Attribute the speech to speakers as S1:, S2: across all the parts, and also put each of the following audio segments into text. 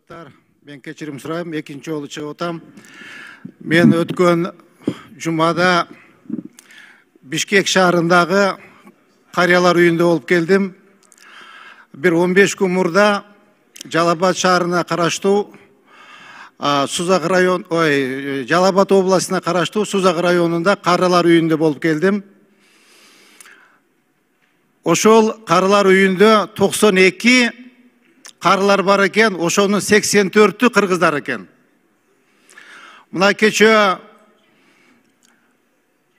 S1: депутаттар, мен кечирим сурайм, экинчи жолу чыгып атам. Мен өткөн жумада Бишкек шаарындагы карыялар үйүндө болуп келдим. Bir 15 күн мурда Жалал-Абад шаарына караштуу Жалал-Абад областына караштуу Сузак районунда карылар үйүндө болуп келдим. Ошол карылар үйүндө 92 карылар бар экен, ошонун 84-ü кыргыздар экен. Мына кечээ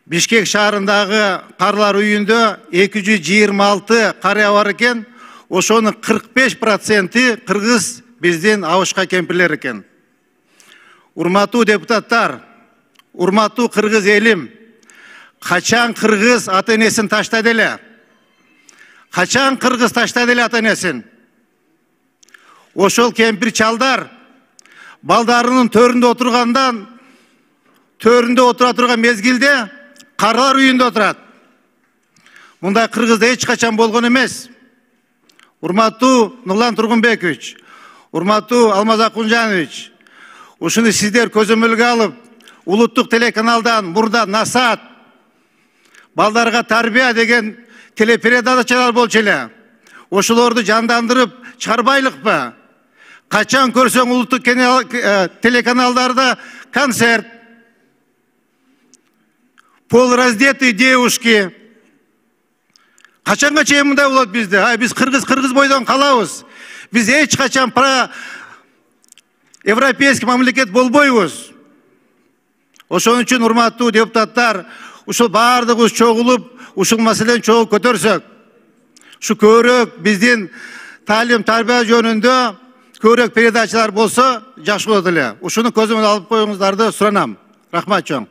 S1: Бишкек шаарындагы карылар үйүндө 226 карыя бар экен, ошонун 45%-и кыргыз биздин абышка кемпирлер экен. Урматтуу депутаттар, урматтуу кыргыз элим, качан кыргыз ата-энесин таштады эле? Качан кыргыз таштады эле ата-энесин? Ошол кемпир чалдар балдарынын төрүндө отура турган мезгилде карылар үйүндө отурат. Мындай кыргызда эч качан болгон эмес. Урматтуу Нурлан Тургунбекович, урматтуу Алмаз Акунжанович, ушуну сиздер көзөмөлгө алып, улуттук телеканалдан мурда насаат балдарга тарбия деген телепередачалар болчу эле. Ошолорду жандандырып чыгарбайлыкпы? Качан көрсөң улуттук телеканалдарда концерт, полураздетые девушки. Качанга чейин мындай болот бизде? Биз кыргыз бойдон калабыз. Биз эч качан европейский мамлекет болбойбуз. Ошон үчүн урматтуу депутаттар, ушул баардыгыбыз чогулуп, ушул маселени чогуу көтөрсөк, ушу көбүрөөк биздин таалим тарбия жөнүндө көбүрөөк передачалар болсо жакшы болот эле. Ушуну көзөмөл алып коюңуздарды суранам. Рахмат чоң.